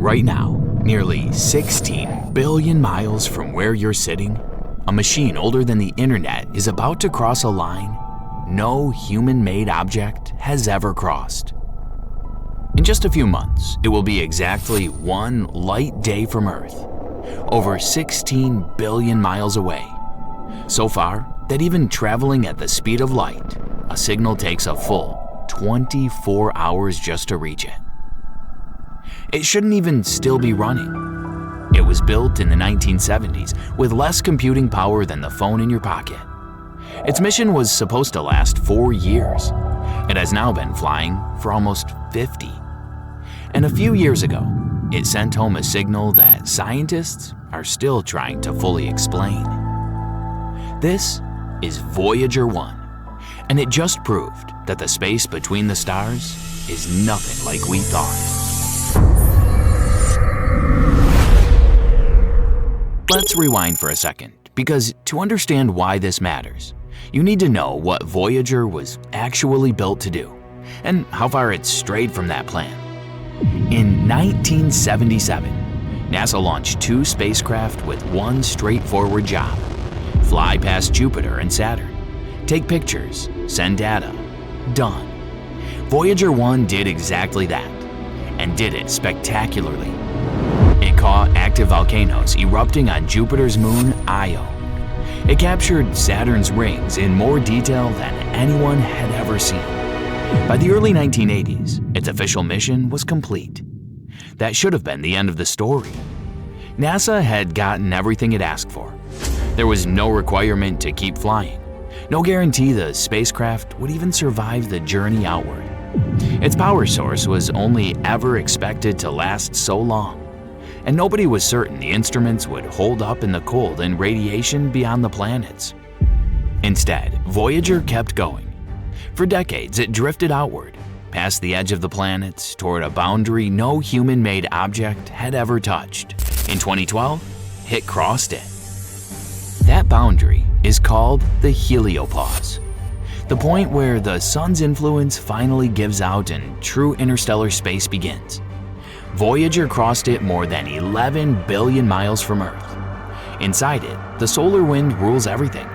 Right now, nearly 16 billion miles from where you're sitting, a machine older than the internet is about to cross a line no human-made object has ever crossed. In just a few months, it will be exactly one light day from Earth, over 16 billion miles away. So far, that even traveling at the speed of light, a signal takes a full 24 hours just to reach it. It shouldn't even still be running. It was built in the 1970s with less computing power than the phone in your pocket. Its mission was supposed to last 4 years. It has now been flying for almost 50. And a few years ago, it sent home a signal that scientists are still trying to fully explain. This is Voyager 1, and it just proved that the space between the stars is nothing like we thought. Let's rewind for a second, because to understand why this matters, you need to know what Voyager was actually built to do, and how far it strayed from that plan. In 1977, NASA launched 2 spacecraft with one straightforward job: fly past Jupiter and Saturn, take pictures, send data. Done. Voyager 1 did exactly that, and did it spectacularly. It caught active volcanoes erupting on Jupiter's moon, Io. It captured Saturn's rings in more detail than anyone had ever seen. By the early 1980s, its official mission was complete. That should have been the end of the story. NASA had gotten everything it asked for. There was no requirement to keep flying, no guarantee the spacecraft would even survive the journey outward. Its power source was only ever expected to last so long, and nobody was certain the instruments would hold up in the cold and radiation beyond the planets. Instead, Voyager kept going. For decades, it drifted outward, past the edge of the planets, toward a boundary no human-made object had ever touched. In 2012, it crossed it. That boundary is called the heliopause, the point where the sun's influence finally gives out and true interstellar space begins. Voyager crossed it more than 11 billion miles from Earth. Inside it, the solar wind rules everything.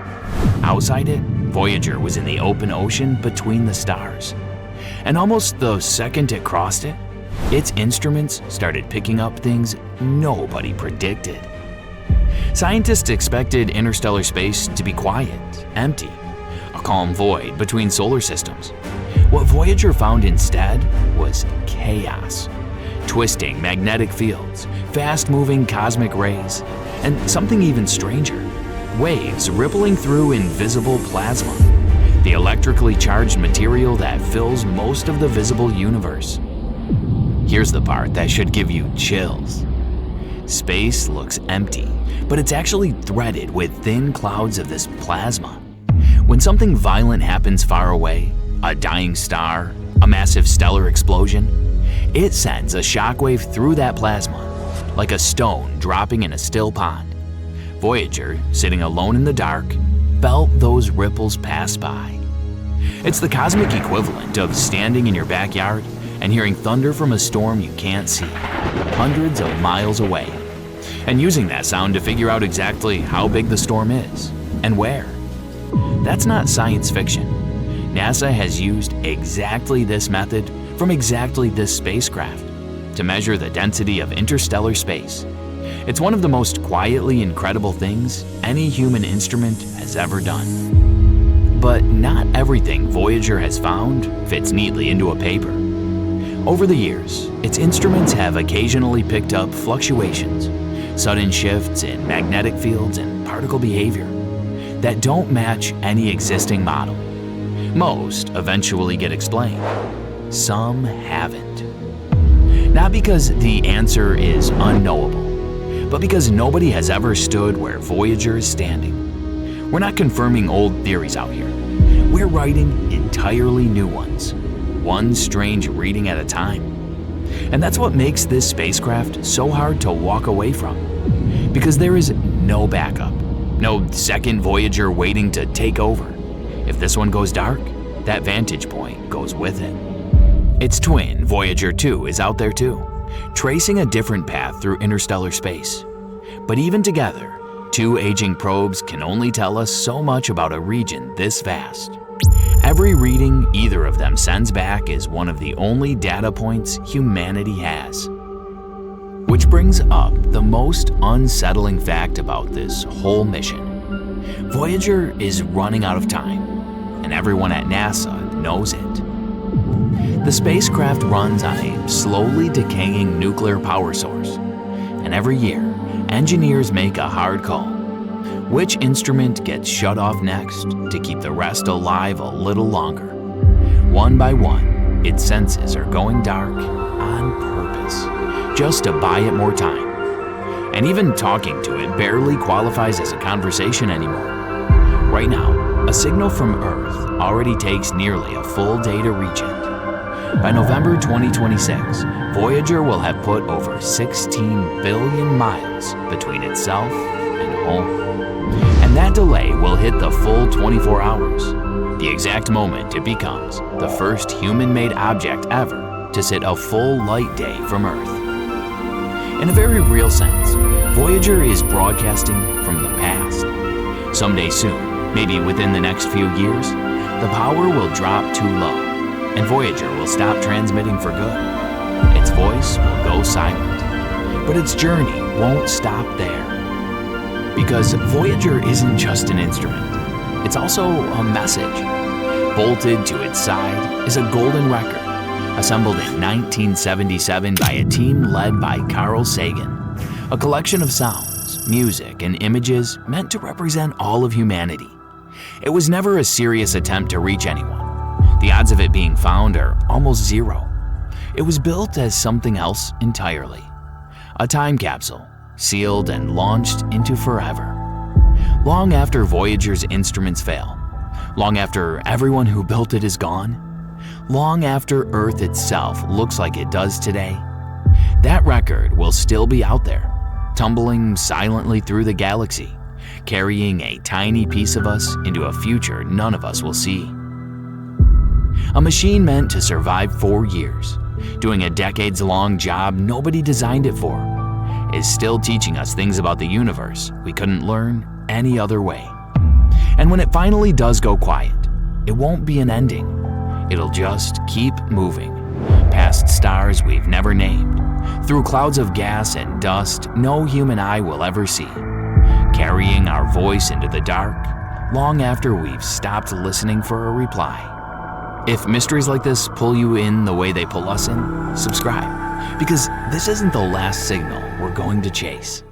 Outside it, Voyager was in the open ocean between the stars. And almost the second it crossed it, its instruments started picking up things nobody predicted. Scientists expected interstellar space to be quiet, empty, a calm void between solar systems. What Voyager found instead was chaos. Twisting magnetic fields, fast-moving cosmic rays, and something even stranger, waves rippling through invisible plasma, the electrically charged material that fills most of the visible universe. Here's the part that should give you chills. Space looks empty, but it's actually threaded with thin clouds of this plasma. When something violent happens far away, a dying star, a massive stellar explosion, it sends a shockwave through that plasma, like a stone dropping in a still pond. Voyager, sitting alone in the dark, felt those ripples pass by. It's the cosmic equivalent of standing in your backyard and hearing thunder from a storm you can't see, hundreds of miles away, and using that sound to figure out exactly how big the storm is and where. That's not science fiction. NASA has used exactly this method from exactly this spacecraft to measure the density of interstellar space. It's one of the most quietly incredible things any human instrument has ever done. But not everything Voyager has found fits neatly into a paper. Over the years, its instruments have occasionally picked up fluctuations, sudden shifts in magnetic fields and particle behavior that don't match any existing model. Most eventually get explained. Some haven't. Not because the answer is unknowable, but because nobody has ever stood where Voyager is standing. We're not confirming old theories out here. We're writing entirely new ones, one strange reading at a time. And that's what makes this spacecraft so hard to walk away from. Because there is no backup, no second Voyager waiting to take over. If this one goes dark, that vantage point goes with it. Its twin, Voyager 2, is out there too, tracing a different path through interstellar space. But even together, two aging probes can only tell us so much about a region this vast. Every reading either of them sends back is one of the only data points humanity has. Which brings up the most unsettling fact about this whole mission. Voyager is running out of time, and everyone at NASA knows it. The spacecraft runs on a slowly decaying nuclear power source, and every year, engineers make a hard call. Which instrument gets shut off next to keep the rest alive a little longer? One by one, its senses are going dark on purpose, just to buy it more time. And even talking to it barely qualifies as a conversation anymore. Right now, a signal from Earth already takes nearly a full day to reach it. By November 2026, Voyager will have put over 16 billion miles between itself and home. And that delay will hit the full 24 hours, the exact moment it becomes the first human-made object ever to sit a full light day from Earth. In a very real sense, Voyager is broadcasting from the past. Someday soon, maybe within the next few years, the power will drop too low, and Voyager will stop transmitting for good. Its voice will go silent, but its journey won't stop there. Because Voyager isn't just an instrument, it's also a message. Bolted to its side is a golden record, assembled in 1977 by a team led by Carl Sagan. A collection of sounds, music, and images meant to represent all of humanity. It was never a serious attempt to reach anyone. The odds of it being found are almost zero. It was built as something else entirely. A time capsule, sealed and launched into forever. Long after Voyager's instruments fail, long after everyone who built it is gone, long after Earth itself looks like it does today, that record will still be out there, tumbling silently through the galaxy, carrying a tiny piece of us into a future none of us will see. A machine meant to survive 4 years, doing a decades-long job nobody designed it for, is still teaching us things about the universe we couldn't learn any other way. And when it finally does go quiet, it won't be an ending. It'll just keep moving, past stars we've never named, through clouds of gas and dust no human eye will ever see, carrying our voice into the dark long after we've stopped listening for a reply. If mysteries like this pull you in the way they pull us in, subscribe, because this isn't the last signal we're going to chase.